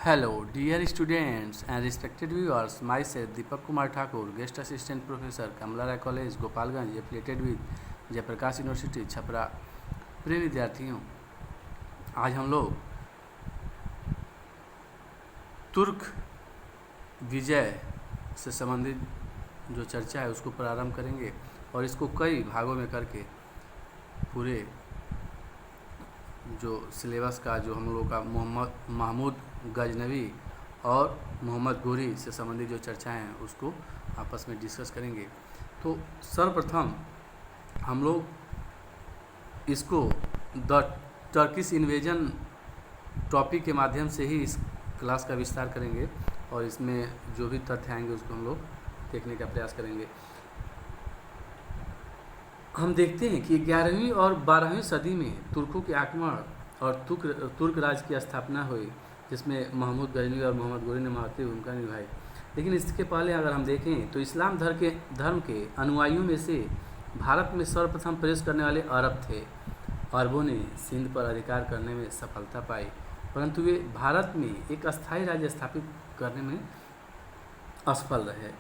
Hello, dear students and respected viewers. Myself Deepak Kumar Thakur, Guest Assistant Professor, Kamala Rai College, Gopalganj, affiliated with Jayaprakash university Chhapra. प्रिय विद्यार्थियों, आज हम लोग तुर्क विजय से संबंधित जो चर्चा है उसको प्रारंभ करेंगे और इसको कई भागों में करके पूरे जो सिलेबस का जो हम लोग का महमूद गजनवी और मोहम्मद गोरी से संबंधित जो चर्चाएं हैं उसको आपस में डिस्कस करेंगे। तो सर्वप्रथम हम लोग इसको द टर्किश इन्वेजन टॉपिक के माध्यम से ही इस क्लास का विस्तार करेंगे और इसमें जो भी तथ्य आएंगे उसको हम लोग देखने का प्रयास करेंगे। हम देखते हैं कि 11वीं और 12वीं सदी में तुर्कों के आक्रमण और तुर्क राज की स्थापना हुई, जिसमें महमूद गजनवी और मोहम्मद गोरी ने महत्वपूर्ण भूमिका निभाई। लेकिन इसके पहले अगर हम देखें तो इस्लाम धर्म के अनुयायियों में से भारत में सर्वप्रथम प्रवेश करने वाले अरब थे। अरबों ने सिंध पर अधिकार करने में सफलता पाई, परंतु वे भारत में एक अस्थायी राज्य स्थापित करने में असफल रहे।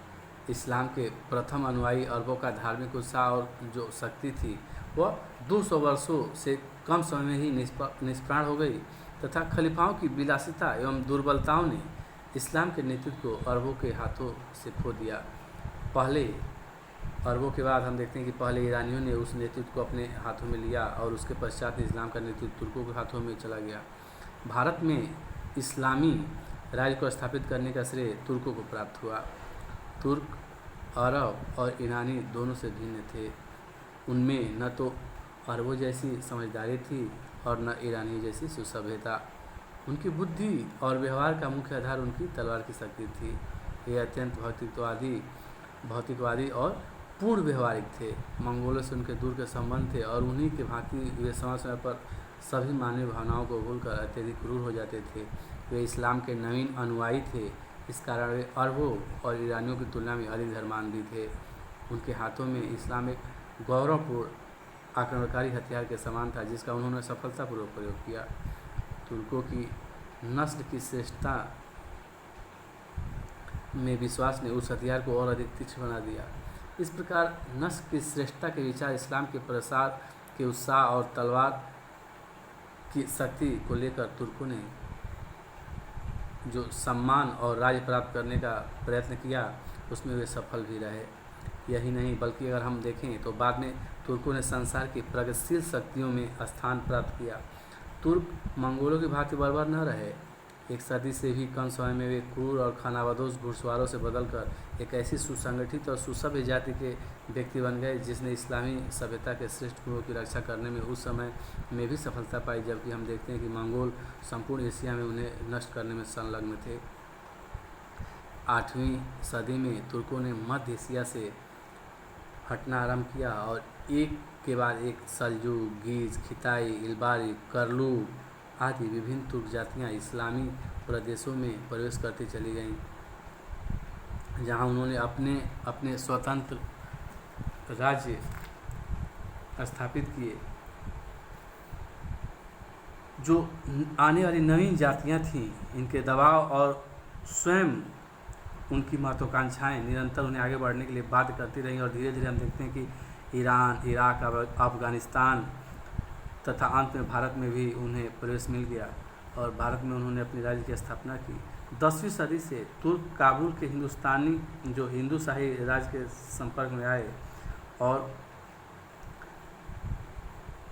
इस्लाम के प्रथम अनुयायी अरबों का धार्मिक उत्साह और जो शक्ति थी वह 200 वर्षों से कम समय में ही निष्प्राण हो गई तथा खलीफाओं की विलासिता एवं दुर्बलताओं ने इस्लाम के नेतृत्व को अरबों के हाथों से खो दिया। पहले अरबों के बाद हम देखते हैं कि पहले ईरानियों ने उस नेतृत्व को अपने हाथों में लिया और उसके पश्चात इस्लाम का नेतृत्व तुर्कों के हाथों में चला गया। भारत में इस्लामी राज्य को स्थापित करने का श्रेय तुर्कों को प्राप्त हुआ। तुर्क अरब और ईरानी दोनों से भिन्न थे। उनमें न तो अरबों जैसी समझदारी थी और न ईरानी जैसी सुसभ्यता। उनकी बुद्धि और व्यवहार का मुख्य आधार उनकी तलवार की शक्ति थी। ये अत्यंत भौतिकवादी और पूर्ण व्यवहारिक थे। मंगोलों से उनके दूर के संबंध थे और उन्हीं के भांति वे समय समय पर सभी मानवीय भावनाओं को भूलकर अत्यधिक क्रूर हो जाते थे। वे इस्लाम के नवीन अनुयायी थे, इस कारण वे अरबों और ईरानियों की तुलना में अधिक धर्मांधी थे। उनके हाथों में इस्लाम एक गौरवपूर्ण आक्रमणकारी हथियार के समान था, जिसका उन्होंने सफलतापूर्वक प्रयोग किया। तुर्कों की नस्ल की श्रेष्ठता में विश्वास ने उस हथियार को और अधिक तीक्ष्ण बना दिया। इस प्रकार नस्ल की श्रेष्ठता के विचार इस्लाम के प्रसार के उत्साह और तलवार की शक्ति को लेकर तुर्कों ने जो सम्मान और राज्य प्राप्त करने का प्रयत्न किया उसमें वे सफल भी रहे। यही नहीं बल्कि अगर हम देखें तो बाद में तुर्कों ने संसार की प्रगतिशील शक्तियों में स्थान प्राप्त किया। तुर्क मंगोलों की भांति बर्बर न रहे। एक सदी से भी कम समय में वे क्रूर और खानाबदोश घुड़सवारों से बदलकर एक ऐसी सुसंगठित और सुसभ्य जाति के व्यक्ति बन गए जिसने इस्लामी सभ्यता के श्रेष्ठ गुणों की रक्षा करने में उस समय में भी सफलता पाई, जबकि हम देखते हैं कि मंगोल संपूर्ण एशिया में उन्हें नष्ट करने में संलग्न थे। 8वीं सदी में तुर्कों ने मध्य एशिया से हटना आरंभ किया और एक के बाद एक सल्जूक, गीज, खिताई, इल्बारी, करलूक आदि विभिन्न तुर्क जातियाँ इस्लामी प्रदेशों में प्रवेश करती चली गईं, जहाँ उन्होंने अपने स्वतंत्र राज्य स्थापित किए। जो आने वाली नवीन जातियाँ थीं, इनके दबाव और स्वयं उनकी महत्वाकांक्षाएँ निरंतर उन्हें आगे बढ़ने के लिए बाध्य करती रहीं और धीरे धीरे हम देखते हैं कि ईरान, इराक, अफगानिस्तान तथा अंत में भारत में भी उन्हें प्रवेश मिल गया और भारत में उन्होंने अपने राज्य की स्थापना की। 10वीं सदी से तुर्क काबुल के हिंदुस्तानी जो हिंदू शाही राज्य के संपर्क में आए और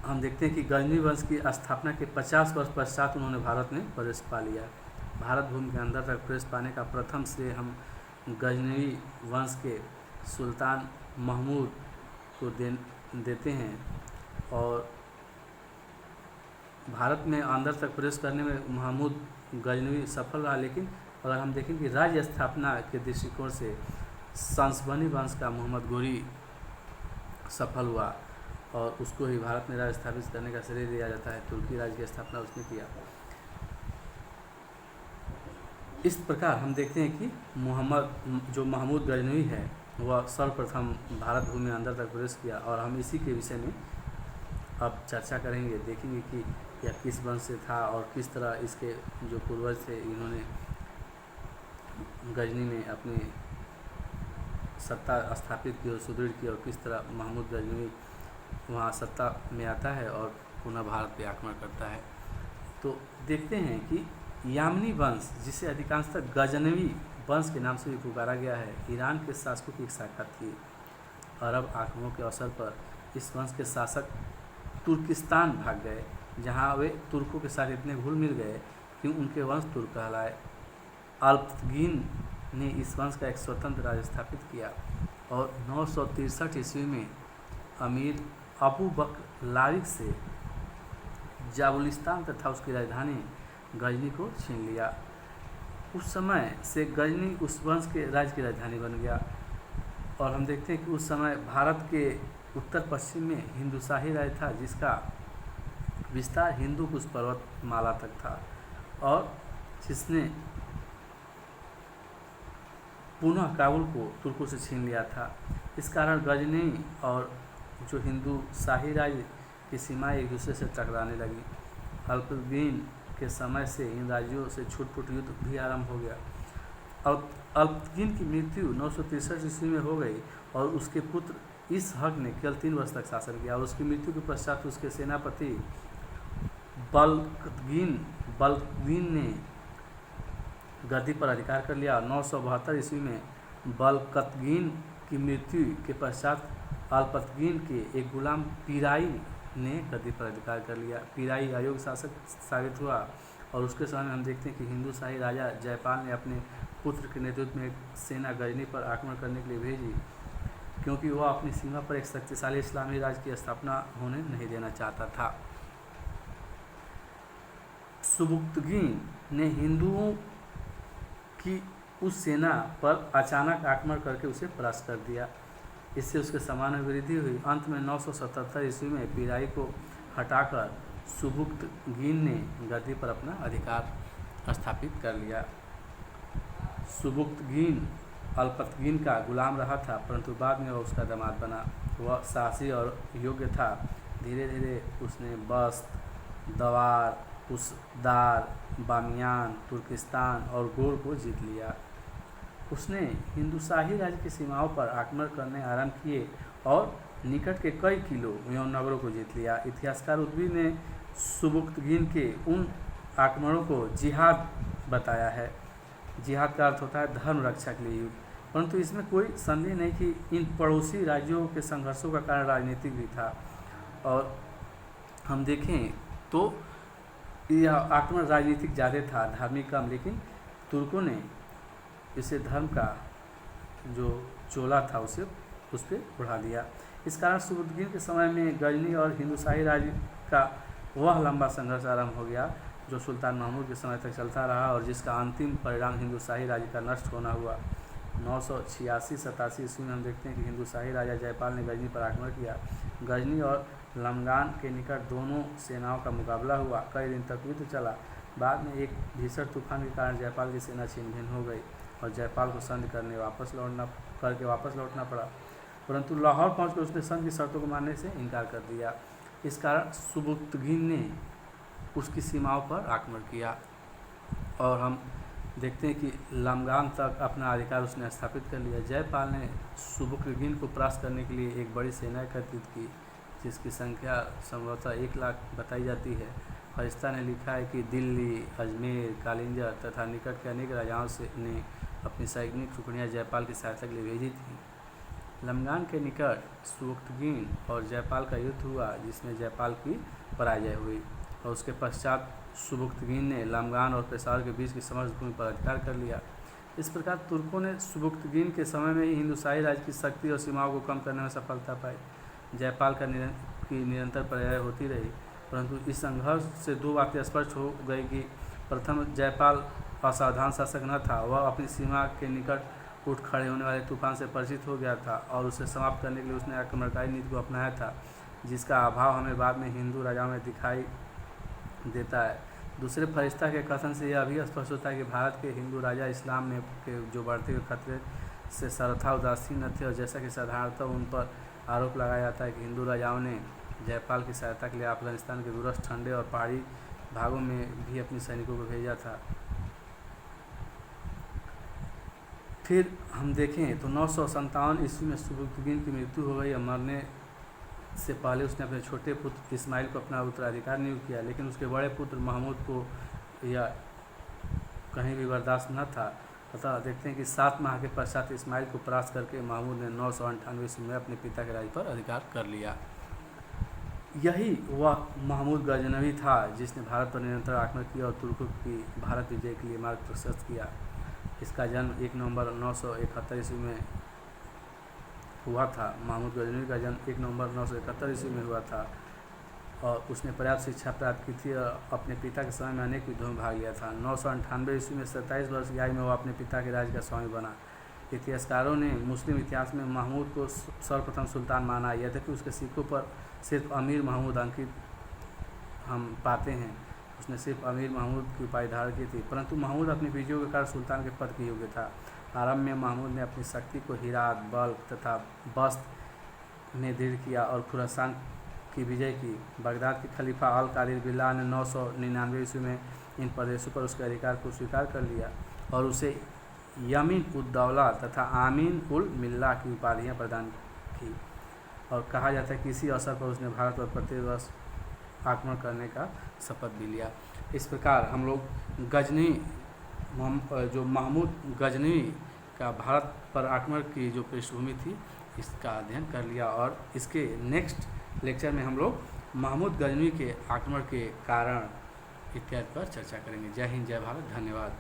हम देखते हैं कि गजनवी वंश की स्थापना के 50 वर्ष पश्चात उन्होंने भारत में प्रवेश पा लिया। भारत भूमि के अंदर तक प्रवेश पाने का प्रथम श्रेय हम गजनवी वंश के सुल्तान महमूद को देते हैं और भारत में अंदर तक प्रवेश करने में महमूद गजनवी सफल रहा। लेकिन अगर हम देखें कि राज्य स्थापना के दृष्टिकोण से संसबनी वंश का मोहम्मद गोरी सफल हुआ और उसको ही भारत में राज्य स्थापित करने का श्रेय दिया जाता है। तुर्की राज्य की स्थापना उसने किया। इस प्रकार हम देखते हैं कि महमूद गजनवी है वह सर्वप्रथम भारत भूमि में अंदर तक प्रवेश किया और हम इसी के विषय में अब चर्चा करेंगे, देखेंगे कि यह किस वंश से था और किस तरह इसके जो पूर्वज थे इन्होंने गजनी में अपनी सत्ता स्थापित की और सुदृढ़ की, और किस तरह महमूद गजनवी वहाँ सत्ता में आता है और पुनः भारत पे आक्रमण करता है। तो देखते हैं कि यामनी वंश, जिसे अधिकांशतः गजनवी वंश के नाम से भी पुकारा गया है, ईरान के शासकों की एक शाखा थी। अरब आक्रमणों के अवसर पर इस वंश के शासक तुर्किस्तान भाग गए, जहाँ वे तुर्कों के साथ इतने घुल मिल गए कि उनके वंश तुर्क कहलाए। अल्पतगीन ने इस वंश का एक स्वतंत्र राज्य स्थापित किया और 963 ईस्वी में अमीर अबू बकर लारिक से जाबुलिस्तान तथा उसकी राजधानी गजनी को छीन लिया। उस समय से गजनी उस वंश के राज्य की राजधानी बन गया। और हम देखते हैं कि उस समय भारत के उत्तर पश्चिम में हिंदुशाही राज्य था, जिसका विस्तार हिंदू कुश पर्वतमाला तक था और जिसने पुनः काबुल को तुर्कों से छीन लिया था। इस कारण गजनी और जो हिंदू शाही राज्य की सीमाएं एक दूसरे से टकराने लगी। अल्पतगीन के समय से इन राज्यों से छुटपुट युद्ध भी आरंभ हो गया। अल्पतगीन की मृत्यु 963 ईस्वी में हो गई और उसके पुत्र इस हक ने केवल 3 वर्ष तक शासन किया और उसकी मृत्यु के पश्चात उसके सेनापति बल्तगीन ने गद्दी पर अधिकार कर लिया। 972 ईस्वी में बल्कतगीन की मृत्यु के पश्चात अल्पतगीन के एक गुलाम पीराई ने गद्दी पर अधिकार कर लिया। पीराई अयोग्य शासक साबित हुआ और उसके समय में हम देखते हैं कि हिंदू शाही राजा जयपाल ने अपने पुत्र के नेतृत्व में एक सेना गजनी पर आक्रमण करने के लिए भेजी, क्योंकि वह अपनी सीमा पर एक शक्तिशाली इस्लामी राज्य की स्थापना होने नहीं देना चाहता था। सुबुक्तगीन ने हिंदुओं की उस सेना पर अचानक आक्रमण करके उसे परास्त कर दिया। इससे उसके सम्मान में वृद्धि हुई। अंत में 977 ईस्वी में पीराई को हटाकर सुबुक्तगीन ने गद्दी पर अपना अधिकार स्थापित कर लिया। सुबुक्तगीन अल्पतगीन का गुलाम रहा था, परंतु बाद में वह उसका दामाद बना। वह साहसी और योग्य था। धीरे धीरे उसने बस्त, दवार, उसदार, बामियान, तुर्किस्तान और गोर को जीत लिया। उसने हिंदुशाही राज्य की सीमाओं पर आक्रमण करने आरंभ किए और निकट के कई किलों एवं नगरों को जीत लिया। इतिहासकार उद्वी ने सुबुक्तगीन के उन आक्रमणों को जिहाद बताया है। जिहाद का अर्थ होता है धर्म रक्षा के लिए युद्ध, परंतु इसमें कोई संदेह नहीं कि इन पड़ोसी राज्यों के संघर्षों का कारण राजनीतिक भी था। और हम देखें तो यह आक्रमण राजनीतिक ज़्यादा था, धार्मिक कम, लेकिन तुर्कों ने इसे धर्म का जो चोला था उस पर उड़ा दिया। इस कारण सुबुक्तगीन के समय में गजनी और हिंदुशाही राज्य का वह लंबा संघर्ष आरंभ हो गया जो सुल्तान महमूद के समय तक चलता रहा और जिसका अंतिम परिणाम हिंदुशाही राज्य का नष्ट होना हुआ। 986-87 ईस्वी में हम देखते हैं कि हिंदुशाही राजा जयपाल ने गजनी पर आक्रमण किया। गजनी और लमगान के निकट दोनों सेनाओं का मुकाबला हुआ। कई दिन तक युद्ध चला। बाद में एक भीषण तूफान के कारण जयपाल की सेना छिन्न भिन्न हो गई और जयपाल को संधि करके वापस लौटना पड़ा, परंतु लाहौर पहुंचकर उसने संधि की शर्तों को मानने से इनकार कर दिया। इस कारण सुबुक्तगीन ने उसकी सीमाओं पर आक्रमण किया और हम देखते हैं कि लमगान तक अपना अधिकार उसने स्थापित कर लिया। जयपाल ने सुबुक्तगीन को परास्त करने के लिए एक बड़ी सेना एकत्रित की, जिसकी संख्या संभवतः 1 लाख बताई जाती है। फरिश्ता ने लिखा है कि दिल्ली, अजमेर, कालिंजर तथा निकट के अनेक राजाओं ने अपनी सैनिक टुकड़ियाँ जयपाल की सहायता के लिए भेजी थीं। लमगान के निकट सुबुक्तगीन और जयपाल का युद्ध हुआ, जिसमें जयपाल की पराजय हुई और उसके पश्चात सुबुक्तगीन ने लमगान और पेशावर के बीच की समस्त भूमि पर अधिकार कर लिया। इस प्रकार तुर्कों ने सुबुक्तगीन के समय में ही हिंदुशाही राज्य की शक्ति और सीमाओं को कम करने में सफलता पाई। जयपाल की निरंतर पर्याय होती रही, परंतु इस संघर्ष से 2 बातें स्पष्ट हो गई कि प्रथम, जयपाल असावधान शासक न था। वह अपनी सीमा के निकट उठ खड़े होने वाले तूफान से परिचित हो गया था और उसे समाप्त करने के लिए उसने आक्रमणकारी नीति को अपनाया था, जिसका अभाव हमें बाद में हिंदू राजाओं में दिखाई देता है। दूसरे, फरिश्ता के कथन से यह भी स्पष्ट होता है कि भारत के हिंदू राजा इस्लाम में के जो बढ़ते हुए खतरे से सर्वथा उदासीन न थे और जैसा कि साधारणतः उन पर आरोप लगाया जाता है कि हिंदू राजाओं ने जयपाल की सहायता के लिए अफगानिस्तान के दूरस्थ ठंडे और पहाड़ी भागों में भी अपने सैनिकों को भेजा था। फिर हम देखें तो 957 ईस्वी में सुबुक्तुगीन की मृत्यु हो गई। मरने से पहले उसने अपने छोटे पुत्र इस्माइल को अपना उत्तराधिकार नियुक्त किया, लेकिन उसके बड़े पुत्र महमूद को यह कहीं भी बर्दाश्त न था। अतः देखते हैं कि 7 माह के पश्चात इस्माइल को परास्त करके महमूद ने 998 ईस्वी में अपने पिता के राज्य पर अधिकार कर लिया। यही वह महमूद गजनवी था जिसने भारत पर निरंतर आक्रमण किया और तुर्कों की भारत विजय के लिए मार्ग प्रशस्त किया। इसका जन्म 1 नवंबर 971 ईस्वी में हुआ था। महमूद गजनवी का जन्म 1 नवंबर 971 ईस्वी में हुआ था और उसने पर्याप्त शिक्षा प्राप्त की थी और अपने पिता के समय में अनेक युद्धों में भाग लिया था। 998 ईस्वी में 27 वर्ष की आयु में वह अपने पिता के राज्य का स्वामी बना। इतिहासकारों ने मुस्लिम इतिहास में महमूद को सर्वप्रथम सुल्तान माना, यद्यपि उसके सिक्कों पर सिर्फ अमीर महमूद अंकित हम पाते हैं। उसने सिर्फ अमीर महमूद की उपाधि धारण की थी, परंतु महमूद अपनी विजयों के कारण सुल्तान के पद के योग्य था। आरंभ में महमूद ने अपनी शक्ति को हिरात, बल्ख तथा बस्त में दृढ़ किया और खुरासान की विजय की। बगदाद के खलीफा अल कादिर बिल्लाह ने 999 ईस्वी में इन प्रदेशों पर उसके अधिकार को स्वीकार कर लिया और उसे यमीन उद दौला तथा आमीन उल मिल्ला की उपाधियाँ प्रदान की और कहा जाता है कि इसी अवसर पर उसने भारत पर प्रत्येक वर्ष आक्रमण करने का शपथ भी लिया। इस प्रकार हम लोग गजनी जो महमूद गजनवी का भारत पर आक्रमण की जो पृष्ठभूमि थी इसका अध्ययन कर लिया और इसके नेक्स्ट लेक्चर में हम लोग महमूद गजनवी के आक्रमण के कारण इत्यादि पर चर्चा करेंगे। जय हिंद, जय भारत, धन्यवाद।